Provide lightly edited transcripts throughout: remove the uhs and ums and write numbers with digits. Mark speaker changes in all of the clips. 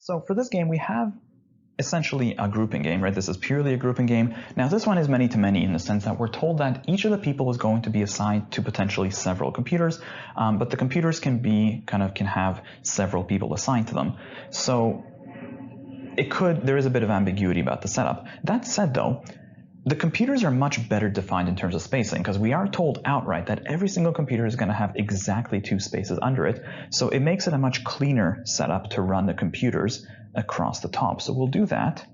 Speaker 1: So for this game, we have essentially a grouping game, right? This is purely a grouping game. Now this one is many-to-many in the sense that we're told that each of the people is going to be assigned to potentially several computers, but the computers can have several people assigned to them. So there is a bit of ambiguity about the setup. That said though, the computers are much better defined in terms of spacing because we are told outright that every single computer is going to have exactly 2 spaces under it. So it makes it a much cleaner setup to run the computers across the top. So we'll do that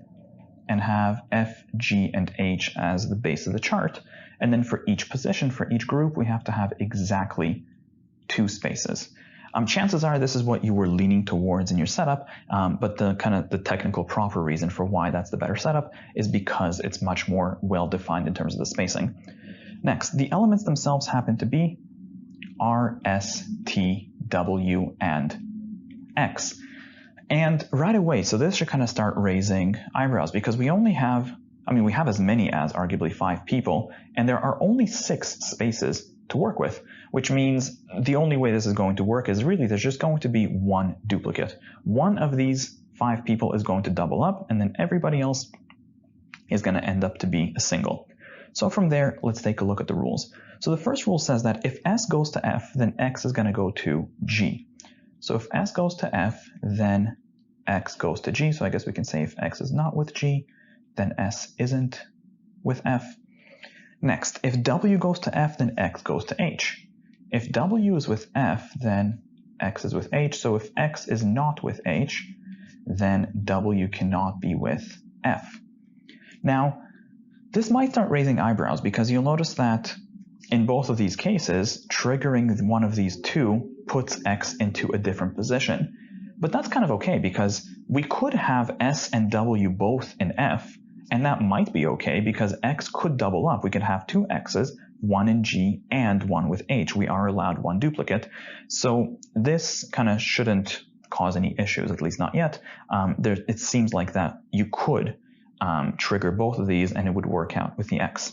Speaker 1: and have F, G, and H as the base of the chart. And then for each position, for each group, we have to have exactly 2 spaces. Chances are this is what you were leaning towards in your setup, but the technical proper reason for why that's the better setup is because it's much more well defined in terms of the spacing. Next, the elements themselves happen to be R, S, T, W, and X. And right away, so this should kind of start raising eyebrows because we have as many as arguably 5 people, and there are only 6 spaces to work with, which means the only way this is going to work is really there's just going to be 1 duplicate. One of these 5 people is going to double up, and then everybody else is going to end up to be a single. So from there, let's take a look at the rules. So the first rule says that if S goes to F, then X is going to go to G. So if S goes to F, then X goes to G. So I guess we can say if X is not with G, then S isn't with F. Next, if W goes to F, then X goes to H. If W is with F, then X is with H. So if X is not with H, then W cannot be with F. Now, this might start raising eyebrows because you'll notice that in both of these cases, triggering one of these 2 puts X into a different position. But that's kind of okay because we could have S and W both in F, and that might be okay because X could double up. We could have 2 X's, 1 in G and 1 with H. We are allowed 1 duplicate. So this kind of shouldn't cause any issues, at least not yet. It seems like that you could trigger both of these and it would work out with the X.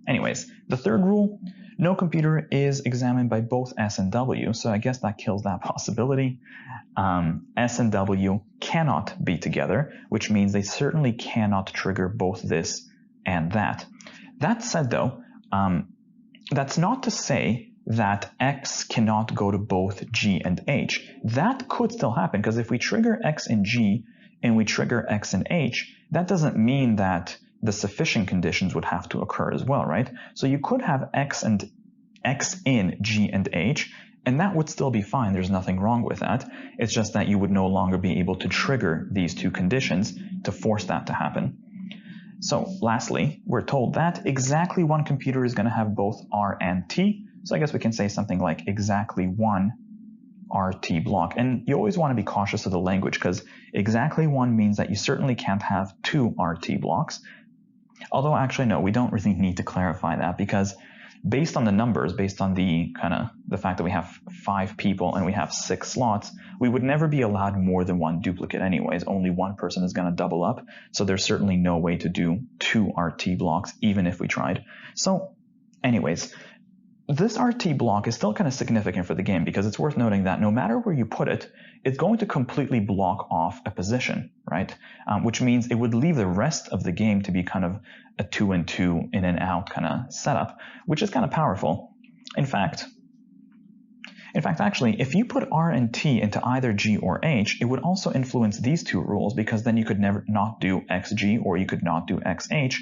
Speaker 1: Anyways, the third rule, no computer is examined by both S and W, so I guess that kills that possibility. S and W cannot be together, which means they certainly cannot trigger both this and that. That said though, that's not to say that X cannot go to both G and H. That could still happen because if we trigger X in G and we trigger X in H, that doesn't mean that the sufficient conditions would have to occur as well, right? So you could have X in G and H, and that would still be fine. There's nothing wrong with that. It's just that you would no longer be able to trigger these 2 conditions to force that to happen. So lastly, we're told that exactly 1 computer is going to have both R and T. So I guess we can say something like exactly 1 RT block. And you always want to be cautious of the language because exactly 1 means that you certainly can't have 2 RT blocks. Although actually no, we don't really need to clarify that because based on the numbers, based on the fact that we have 5 people and we have 6 slots, we would never be allowed more than 1 duplicate anyways. Only 1 person is going to double up. So there's certainly no way to do 2 RT blocks even if we tried. So anyways, this RT block is still kind of significant for the game because it's worth noting that no matter where you put it, it's going to completely block off a position, right? Which means it would leave the rest of the game to be kind of a 2 and 2 in and out kind of setup, which is kind of powerful. In fact, actually, if you put R and T into either G or H, it would also influence these 2 rules because then you could never not do XG or you could not do XH,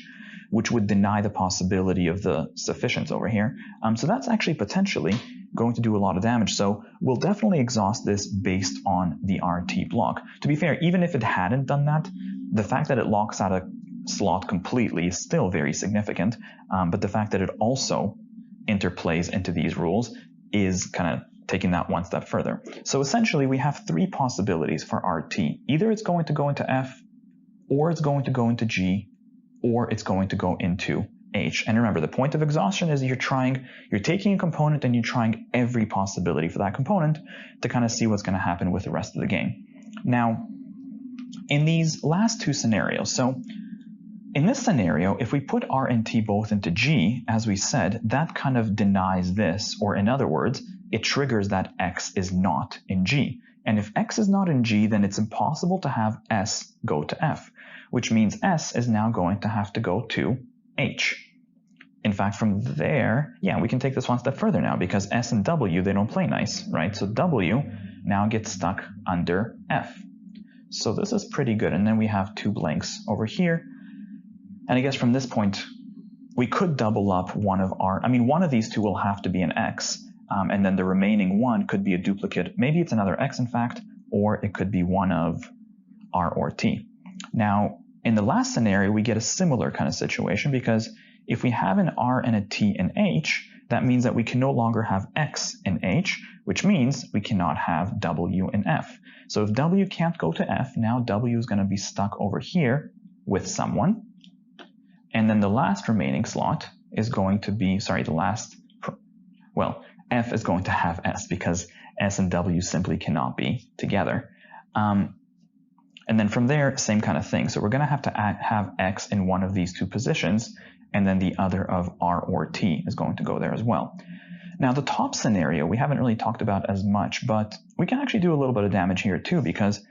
Speaker 1: which would deny the possibility of the sufficients over here. So that's actually potentially going to do a lot of damage. So we'll definitely exhaust this based on the RT block. To be fair, even if it hadn't done that, the fact that it locks out a slot completely is still very significant. But the fact that it also interplays into these rules is kind of taking that one step further. So essentially we have 3 possibilities for RT. Either it's going to go into F, or it's going to go into G, or it's going to go into H. And remember, the point of exhaustion is you're taking a component and you're trying every possibility for that component to kind of see what's going to happen with the rest of the game. Now, in these last 2 scenarios, so in this scenario, if we put R and T both into G, as we said, that kind of denies this, or in other words, it triggers that X is not in G. And if X is not in G, then it's impossible to have S go to F, which means S is now going to have to go to H. In fact, from there, yeah, we can take this one step further now because S and W, they don't play nice, right? So W now gets stuck under F. So this is pretty good. And then we have two blanks over here. And I guess from this point, we could double up one of one of these two will have to be an X. And then the remaining one could be a duplicate. Maybe it's another X, in fact, or it could be one of R or T. Now, in the last scenario, we get a similar kind of situation because if we have an R and a T in H, that means that we can no longer have X in H, which means we cannot have W in F. So if W can't go to F, now W is going to be stuck over here with someone. And then the last remaining slot is going to be, F is going to have S because S and W simply cannot be together. And then from there, same kind of thing. So we're going to have X in one of these two positions, and then the other of R or T is going to go there as well. Now, the top scenario we haven't really talked about as much, but we can actually do a little bit of damage here too, because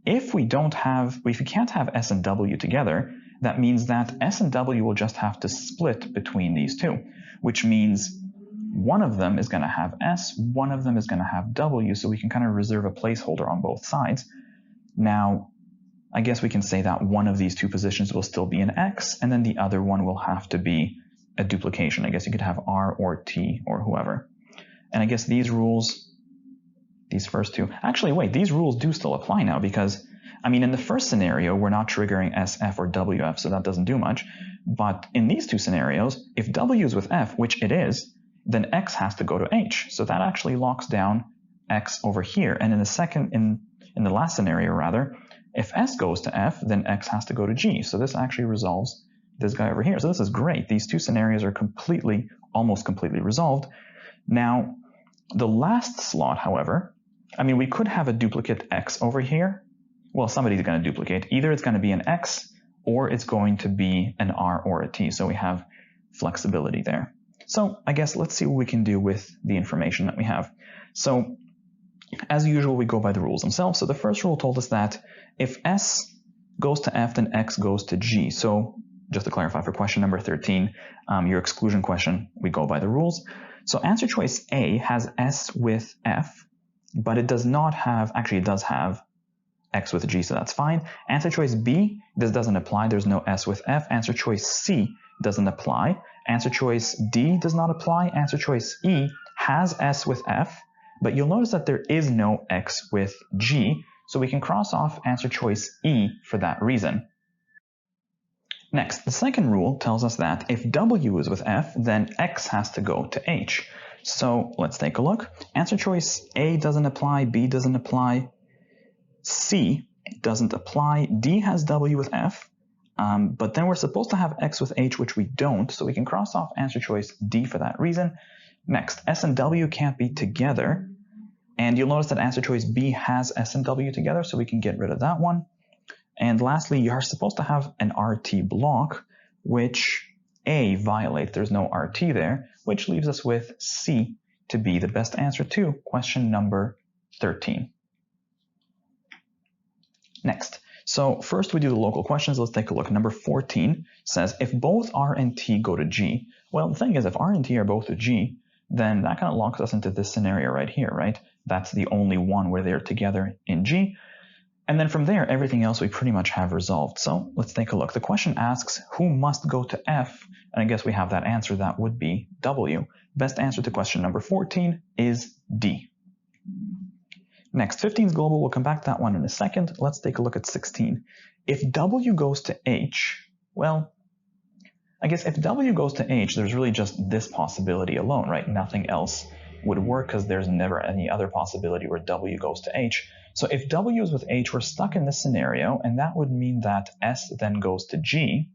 Speaker 1: if we can't have S and W together, that means that S and W will just have to split between these two, which means one of them is going to have S, one of them is going to have W, so we can kind of reserve a placeholder on both sides. Now, I guess we can say that one of these two positions will still be an X, and then the other one will have to be a duplication. I guess you could have R or T or whoever. And I guess these rules, these first two, actually wait, these rules do still apply now because, in the first scenario, we're not triggering SF or WF, so that doesn't do much. But in these two scenarios, if W is with F, which it is, then X has to go to H. So that actually locks down X over here. And in the last scenario rather, if S goes to F, then X has to go to G. So this actually resolves this guy over here. So this is great. These two scenarios are almost completely resolved. Now, the last slot, however, we could have a duplicate X over here. Well, somebody's going to duplicate. Either it's going to be an X or it's going to be an R or a T. So we have flexibility there. So I guess let's see what we can do with the information that we have. So as usual, we go by the rules themselves. So the first rule told us that if S goes to F, then X goes to G. So just to clarify for question number 13, your exclusion question, we go by the rules. So answer choice A has S with F, but it does not have, actually it does have X with G, so that's fine. Answer choice B, this doesn't apply, there's no S with F. Answer choice C doesn't apply. Answer choice D does not apply. Answer choice E has S with F, but you'll notice that there is no X with G, so we can cross off answer choice E for that reason. Next, the second rule tells us that if W is with F, then X has to go to H. So let's take a look. Answer choice A doesn't apply, B doesn't apply, C doesn't apply, D has W with F, but then we're supposed to have X with H, which we don't, so we can cross off answer choice D for that reason. Next, S and W can't be together, and you'll notice that answer choice B has S and W together, so we can get rid of that one. And lastly, you are supposed to have an RT block, which A violates. There's no RT there, which leaves us with C to be the best answer to question number 13. Next, so first we do the local questions. Let's take a look. Number 14 says, if both R and T go to G, well, the thing is, if R and T are both to G, then that kind of locks us into this scenario right here, right? That's the only one where they're together in G. And then from there, everything else we pretty much have resolved. So let's take a look. The question asks, who must go to F? And I guess we have that answer. That would be W. Best answer to question number 14 is D. Next, 15 is global. We'll come back to that one in a second. Let's take a look at 16. If W goes to H, well, I guess if W goes to H, there's really just this possibility alone, right? Nothing else would work because there's never any other possibility where W goes to H. So if W is with H, we're stuck in this scenario, and that would mean that S then goes to G.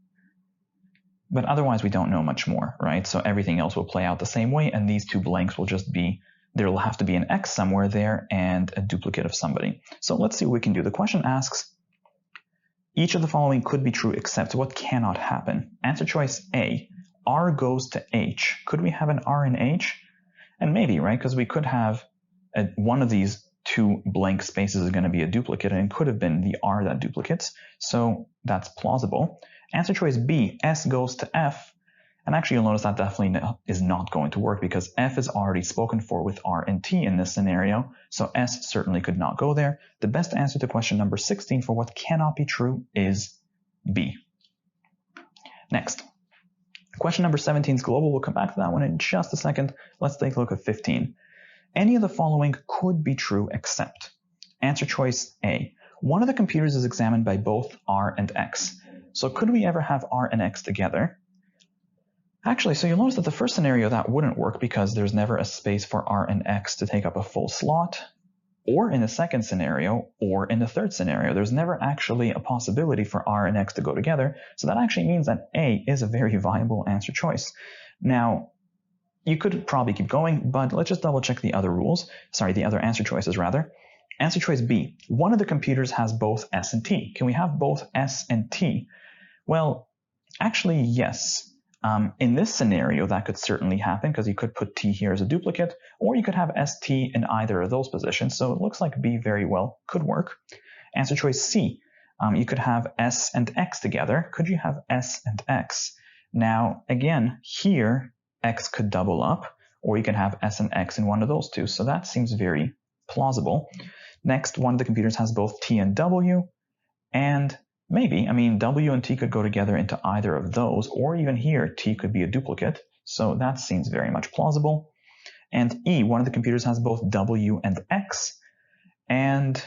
Speaker 1: But otherwise, we don't know much more, right? So everything else will play out the same way, and these two blanks will just be, there will have to be an X somewhere there and a duplicate of somebody. So let's see what we can do. The question asks, each of the following could be true except what cannot happen. Answer choice A, R goes to H. Could we have an R in H? And maybe, right? Because we could have one of these two blank spaces is going to be a duplicate, and it could have been the R that duplicates, so that's plausible. Answer choice B, S goes to F, and actually you'll notice that definitely is not going to work because F is already spoken for with R and T in this scenario, so S certainly could not go there. The best answer to question number 16 for what cannot be true is B. Next. Question number 17 is global. We'll come back to that one in just a second. Let's take a look at 15. Any of the following could be true except. Answer choice A. One of the computers is examined by both R and X. So could we ever have R and X together? Actually, so you'll notice that the first scenario that wouldn't work because there's never a space for R and X to take up a full slot, or in the second scenario, or in the third scenario. There's never actually a possibility for R and X to go together, so that actually means that A is a very viable answer choice. Now, you could probably keep going, but let's just double check the other the other answer choices rather. Answer choice B, one of the computers has both S and T. Can we have both S and T? Well, actually, yes. In this scenario, that could certainly happen because you could put T here as a duplicate, or you could have ST in either of those positions. So it looks like B very well could work. Answer choice C, you could have S and X together. Could you have S and X? Now, again, here, X could double up, or you can have S and X in one of those two. So that seems very plausible. Next, one of the computers has both T and W, and maybe, W and T could go together into either of those, or even here, T could be a duplicate. So that seems very much plausible. And E, one of the computers has both W and X. And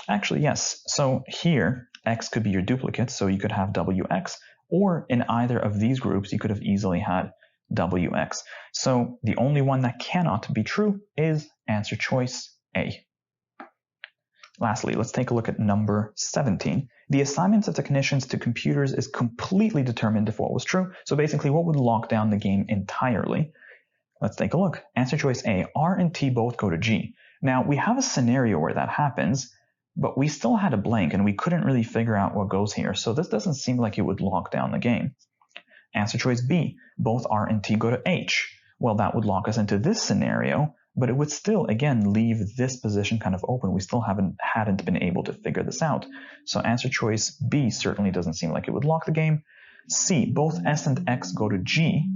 Speaker 1: actually, yes. So here, X could be your duplicate, so you could have WX, or in either of these groups, you could have easily had WX. So the only one that cannot be true is answer choice A. Lastly, let's take a look at number 17. The assignments of technicians to computers is completely determined if what was true. So basically, what would lock down the game entirely? Let's take a look. Answer choice A, R and T both go to G. Now, we have a scenario where that happens, but we still had a blank and we couldn't really figure out what goes here. So this doesn't seem like it would lock down the game. Answer choice B, both R and T go to H. Well, that would lock us into this scenario, but it would still, again, leave this position kind of open. We still hadn't been able to figure this out. So answer choice B certainly doesn't seem like it would lock the game. C, both S and X go to G.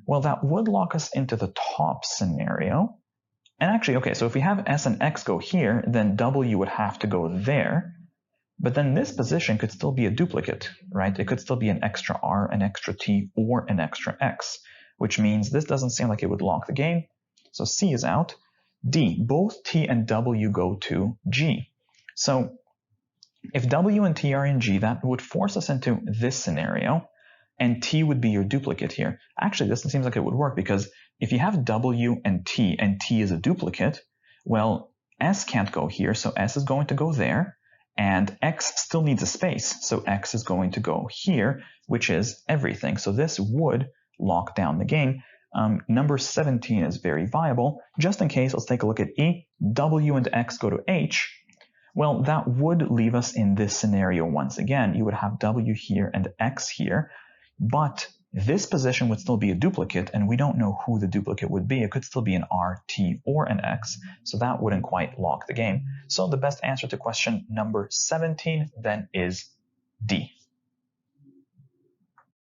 Speaker 1: Well, that would lock us into the top scenario. And actually, okay, so if we have S and X go here, then W would have to go there. But then this position could still be a duplicate, right? It could still be an extra R, an extra T, or an extra X, which means this doesn't seem like it would lock the game. So C is out. D, both T and W go to G. So if W and T are in G, that would force us into this scenario, and T would be your duplicate here. Actually, this seems like it would work because if you have W and T is a duplicate, well, S can't go here, so S is going to go there, and X still needs a space, so X is going to go here, which is everything. So this would lock down the game. Number 17 is very viable. Just in case, let's take a look at E. W and X go to H. Well, that would leave us in this scenario once again. You would have W here and X here, but this position would still be a duplicate, and we don't know who the duplicate would be. It could still be an R, T, or an X, so that wouldn't quite lock the game. So the best answer to question number 17 then is D.